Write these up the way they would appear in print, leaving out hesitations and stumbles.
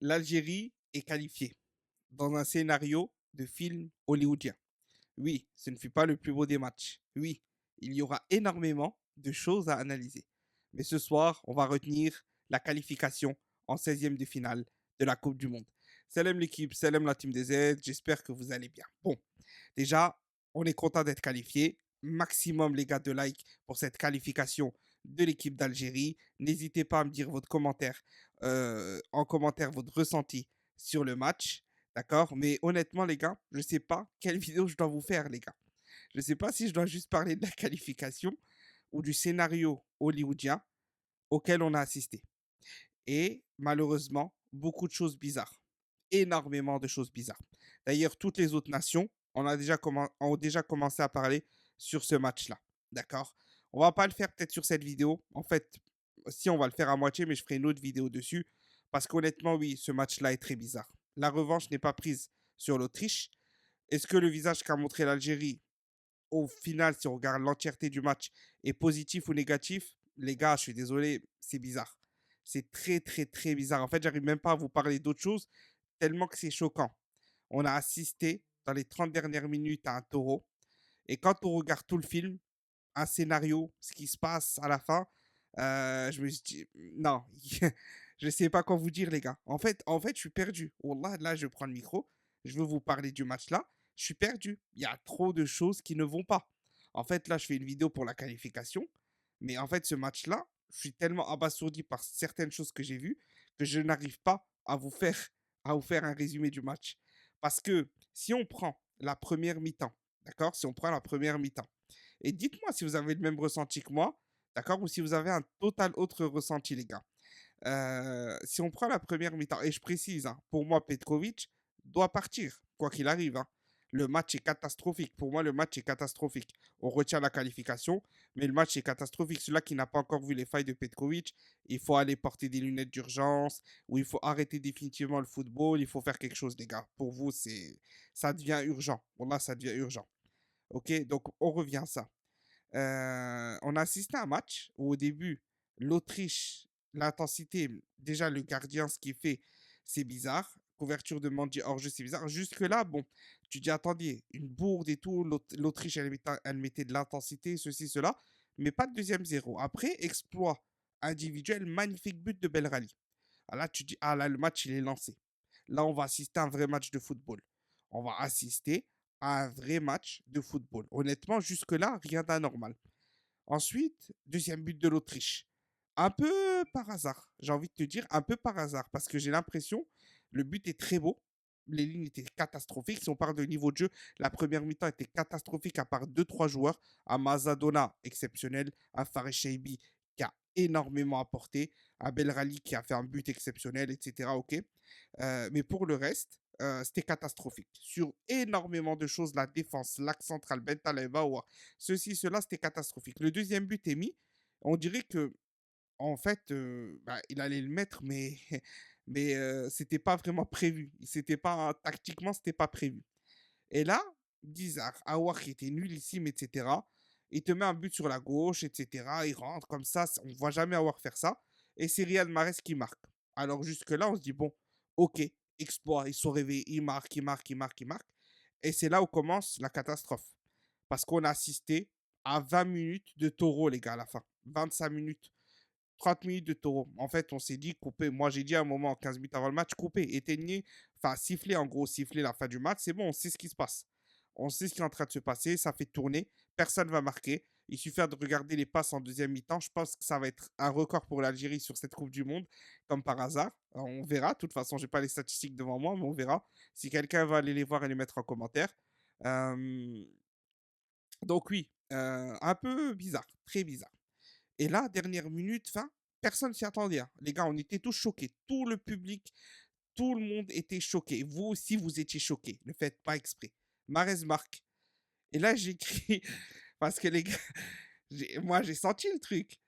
L'Algérie est qualifiée dans un scénario de film hollywoodien. Oui, ce ne fut pas le plus beau des matchs. Oui, il y aura énormément de choses à analyser. Mais ce soir, on va retenir la qualification en 16e de finale de la Coupe du Monde. Salam l'équipe, salam la team des Z, j'espère que vous allez bien. Bon, déjà, on est content d'être qualifié. Maximum les gars de like pour cette qualification de l'équipe d'Algérie. N'hésitez pas à me dire votre commentaire, en commentaire votre ressenti sur le match. D'accord? Mais honnêtement, les gars, je ne sais pas quelle vidéo je dois vous faire, les gars. Je ne sais pas si je dois juste parler de la qualification ou du scénario hollywoodien auquel on a assisté. Et malheureusement, beaucoup de choses bizarres. Énormément de choses bizarres. D'ailleurs, toutes les autres nations ont déjà commencé à parler sur ce match-là. D'accord? On va pas le faire peut-être sur cette vidéo. En fait, si on va le faire à moitié, mais je ferai une autre vidéo dessus. Parce qu'honnêtement, oui, ce match-là est très bizarre. La revanche n'est pas prise sur l'Autriche. Est-ce que le visage qu'a montré l'Algérie, au final, si on regarde l'entièreté du match, est positif ou négatif? Les gars, je suis désolé, c'est bizarre. C'est très, très, très bizarre. En fait, j'arrive même pas à vous parler d'autre chose, tellement que c'est choquant. On a assisté dans les 30 dernières minutes à un taureau. Et quand on regarde tout le film, un scénario, ce qui se passe à la fin, je me suis dit, non, je ne sais pas quoi vous dire, les gars. En fait, je suis perdu. Wallah, là, je prends le micro, je veux vous parler du match là. Je suis perdu. Il y a trop de choses qui ne vont pas. En fait, là, je fais une vidéo pour la qualification. Mais en fait, ce match-là, je suis tellement abasourdi par certaines choses que j'ai vues que je n'arrive pas à vous faire un résumé du match. Parce que si on prend la première mi-temps, d'accord? Si on prend la première mi-temps, et dites-moi si vous avez le même ressenti que moi, d'accord? Ou si vous avez un total autre ressenti, les gars. Si on prend la première mi-temps, et je précise, hein, pour moi, Petkovic doit partir, quoi qu'il arrive, hein. Le match est catastrophique. Pour moi, le match est catastrophique. On retient la qualification, mais le match est catastrophique. Celui-là qui n'a pas encore vu les failles de Petkovic, il faut aller porter des lunettes d'urgence, ou il faut arrêter définitivement le football, il faut faire quelque chose, les gars. Pour vous, ça devient urgent. Là, ça devient urgent. Ok, donc on revient à ça. On a assisté à un match où au début, l'Autriche, l'intensité, déjà le gardien, ce qu'il fait, c'est bizarre. Couverture de Mandji hors jeu, c'est bizarre. Jusque-là, bon, tu dis, attendez, une bourde et tout, l'Autriche, elle mettait de l'intensité, ceci, cela, mais pas de deuxième zéro. Après, exploit individuel, magnifique but de Belrali. Ah, là, tu dis, ah là, le match, il est lancé. Là, on va assister à un vrai match de football. On va assister à un vrai match de football. Honnêtement, jusque-là, rien d'anormal. Ensuite, deuxième but de l'Autriche. Un peu par hasard, j'ai envie de te dire, un peu par hasard, parce que j'ai l'impression, le but est très beau, les lignes étaient catastrophiques. Si on parle de niveau de jeu, la première mi-temps était catastrophique à part deux trois joueurs. Un Mazadona exceptionnel, un Fares Shaibi qui a énormément apporté, un Belrali qui a fait un but exceptionnel, etc. Ok. Mais pour le reste, c'était catastrophique. Sur énormément de choses, la défense, l'axe central, Bentaleb, ceci, cela, c'était catastrophique. Le deuxième but est mis. On dirait que, en fait, bah, il allait le mettre, mais, mais c'était pas vraiment prévu. C'était pas, tactiquement, c'était pas prévu. Et là, bizarre, Aouar qui était nullissime, etc. Il te met un but sur la gauche, etc. Il rentre comme ça. On ne voit jamais Aouar faire ça. Et c'est Riyad Mahrez qui marque. Alors jusque-là, on se dit, bon, ok, exploit, ils sont réveillés, ils marquent, ils marquent, ils marquent, ils marquent. Et c'est là où commence la catastrophe. Parce qu'on a assisté à 20 minutes de taureau, les gars, à la fin. 25 minutes, 30 minutes de taureau. En fait, on s'est dit, couper. Moi, j'ai dit à un moment, 15 minutes avant le match, couper, éteignez, enfin, siffler, en gros, siffler la fin du match. C'est bon, on sait ce qui se passe. On sait ce qui est en train de se passer. Ça fait tourner. Personne ne va marquer. Il suffit de regarder les passes en deuxième mi-temps. Je pense que ça va être un record pour l'Algérie sur cette Coupe du Monde, comme par hasard. Alors, on verra. De toute façon, je n'ai pas les statistiques devant moi, mais on verra. Si quelqu'un va aller les voir et les mettre en commentaire. Euh, donc oui, un peu bizarre, très bizarre. Et là, dernière minute, fin, personne s'y attendait, hein. Les gars, on était tous choqués. Tout le public, tout le monde était choqué. Vous aussi, vous étiez choqués. Ne faites pas exprès. Mahrez marque. Et là, j'écris, parce que les gars, moi, j'ai senti le truc.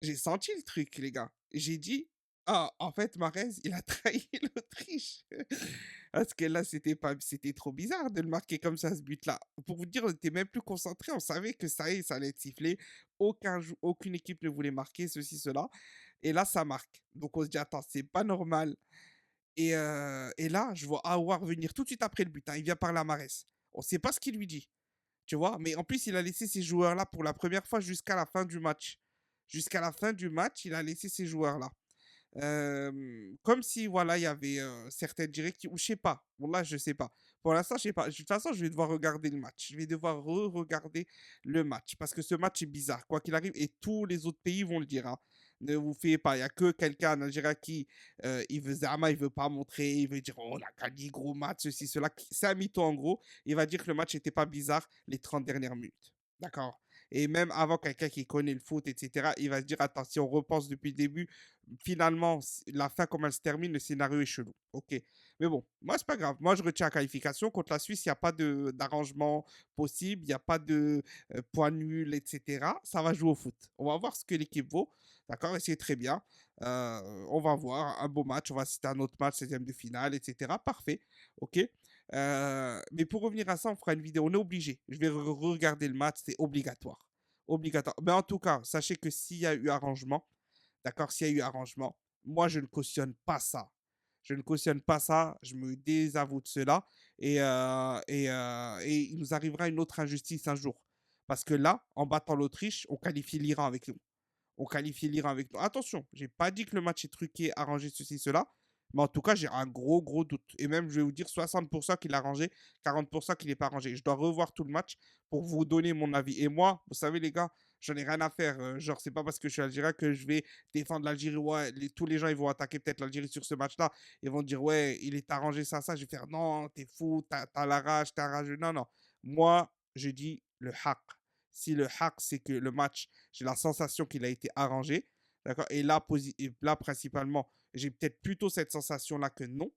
J'ai senti le truc, les gars. J'ai dit, ah, en fait, Mahrez, il a trahi l'Autriche. Parce que là, c'était trop bizarre de le marquer comme ça, ce but-là. Pour vous dire, on était même plus concentré. On savait que ça y est, ça allait être sifflé. Aucune équipe ne voulait marquer ceci, cela. Et là, ça marque. Donc, on se dit, attends, c'est pas normal. Et là, je vois Aouar venir tout de suite après le but, hein. Il vient par la Mahrez. On ne sait pas ce qu'il lui dit. Tu vois? Mais en plus, il a laissé ces joueurs-là pour la première fois jusqu'à la fin du match. Jusqu'à la fin du match, il a laissé ces joueurs-là. Comme si voilà, il y avait, certaines directives ou je sais pas. Bon là, je sais pas. Pour l'instant, je sais pas. De toute façon, je vais devoir regarder le match. Je vais devoir re-regarder le match parce que ce match est bizarre, quoi qu'il arrive et tous les autres pays vont le dire, hein. Ne vous fiez pas, il y a que quelqu'un en Algérie qui, il veut Zama, il veut pas montrer, il veut dire: «Oh, on a gagné, gros match, ceci, cela». C'est un mytho en gros. Il va dire que le match n'était pas bizarre les 30 dernières minutes. D'accord? Et même avant, quelqu'un qui connaît le foot et cetera, il va se dire: «Attends, si on repense depuis le début, finalement, la fin, comme elle se termine, le scénario est chelou. Ok. Mais bon, moi, c'est pas grave. Moi, je retiens la qualification. Contre la Suisse, il n'y a pas d'arrangement possible. Il n'y a pas de point nul, etc. Ça va jouer au foot. On va voir ce que l'équipe vaut. D'accord? Et c'est très bien. On va voir un beau match. On va citer un autre match, 16e de finale, etc. Parfait. Ok. Mais pour revenir à ça, on fera une vidéo. On est obligé. Je vais regarder le match. C'est obligatoire. Obligatoire. Mais en tout cas, sachez que s'il y a eu arrangement, d'accord, s'il y a eu arrangement, moi, je ne cautionne pas ça. Je ne cautionne pas ça, je me désavoue de cela. Et il nous arrivera une autre injustice un jour. Parce que là, en battant l'Autriche, on qualifie l'Iran avec nous. On qualifie l'Iran avec nous. Attention, j'ai pas dit que le match est truqué, arrangé, ceci, cela. Mais en tout cas, j'ai un gros, gros doute. Et même, je vais vous dire 60% qu'il a arrangé, 40% qu'il n'est pas arrangé. Je dois revoir tout le match pour vous donner mon avis. Et moi, vous savez, les gars, j'en ai rien à faire. Genre, c'est pas parce que je suis algérien que je vais défendre l'Algérie. Ouais, tous les gens, ils vont attaquer peut-être l'Algérie sur ce match-là. Ils vont dire, ouais, il est arrangé ça, ça. Je vais faire, non, t'es fou, t'as la rage, t'es un rageux. Non, non. Moi, je dis le haq. Si le hack, c'est que le match, j'ai la sensation qu'il a été arrangé. D'accord. Et là, principalement, j'ai peut-être plutôt cette sensation-là que non.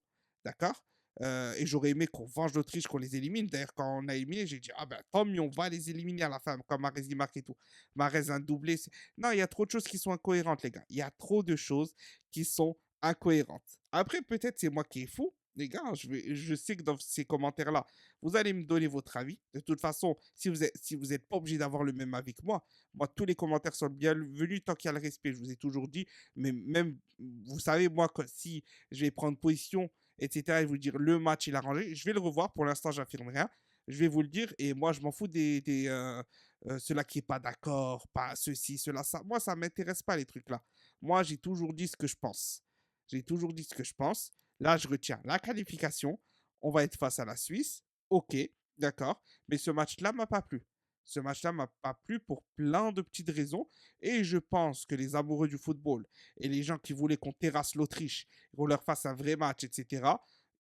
D'accord. Et j'aurais aimé qu'on venge l'Autriche, qu'on les élimine. D'ailleurs, quand on a éliminé, j'ai dit, ah ben tant mieux, on va les éliminer à la fin, comme Marez y marque et tout. Marez un doublé. Non, il y a trop de choses qui sont incohérentes, les gars. Il y a trop de choses qui sont incohérentes. Après, peut-être c'est moi qui est fou. Les gars, je sais que dans ces commentaires-là, vous allez me donner votre avis. De toute façon, si vous êtes pas obligé d'avoir le même avis que moi, tous les commentaires sont bienvenus tant qu'il y a le respect. Je vous ai toujours dit, mais même, vous savez, moi, si je vais prendre position, etc., et vous dire le match, il a rangé, je vais le revoir. Pour l'instant, j'affirme rien. Je vais vous le dire, et moi, je m'en fous ceux-là qui n'est pas d'accord, pas ceci, cela, ça. Moi, ça ne m'intéresse pas, les trucs là. Moi, j'ai toujours dit ce que je pense. J'ai toujours dit ce que je pense. Là, je retiens la qualification. On va être face à la Suisse. Ok, d'accord. Mais ce match-là m'a pas plu. Ce match-là m'a pas plu pour plein de petites raisons. Et je pense que les amoureux du football et les gens qui voulaient qu'on terrasse l'Autriche, qu'on leur fasse un vrai match, etc.,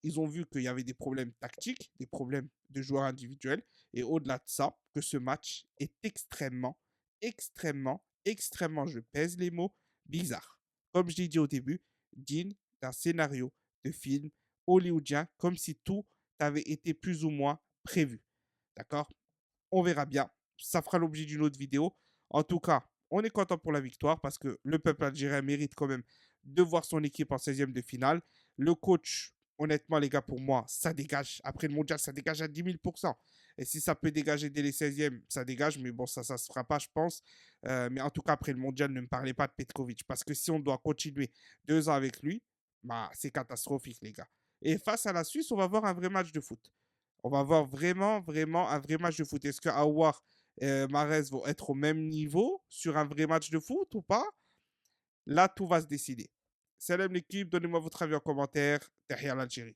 ils ont vu qu'il y avait des problèmes tactiques, des problèmes de joueurs individuels. Et au-delà de ça, que ce match est extrêmement, extrêmement, extrêmement, je pèse les mots, bizarre. Comme je l'ai dit au début, digne d'un scénario de film hollywoodien, comme si tout avait été plus ou moins prévu. D'accord? On verra bien. Ça fera l'objet d'une autre vidéo. En tout cas, on est content pour la victoire parce que le peuple algérien mérite quand même de voir son équipe en 16e de finale. Le coach, honnêtement, les gars, pour moi, ça dégage. Après le mondial, ça dégage à 10 000%. Et si ça peut dégager dès les 16e, ça dégage. Mais bon, ça ne se fera pas, je pense. Mais en tout cas, après le mondial, ne me parlez pas de Petkovic. Parce que si on doit continuer 2 ans avec lui, bah, c'est catastrophique, les gars. Et face à la Suisse, on va voir un vrai match de foot. On va voir vraiment, vraiment un vrai match de foot. Est-ce que Aouar et Mahrez vont être au même niveau sur un vrai match de foot ou pas? Là, tout va se décider. Salam l'équipe, donnez-moi votre avis en commentaire. Derrière l'Algérie.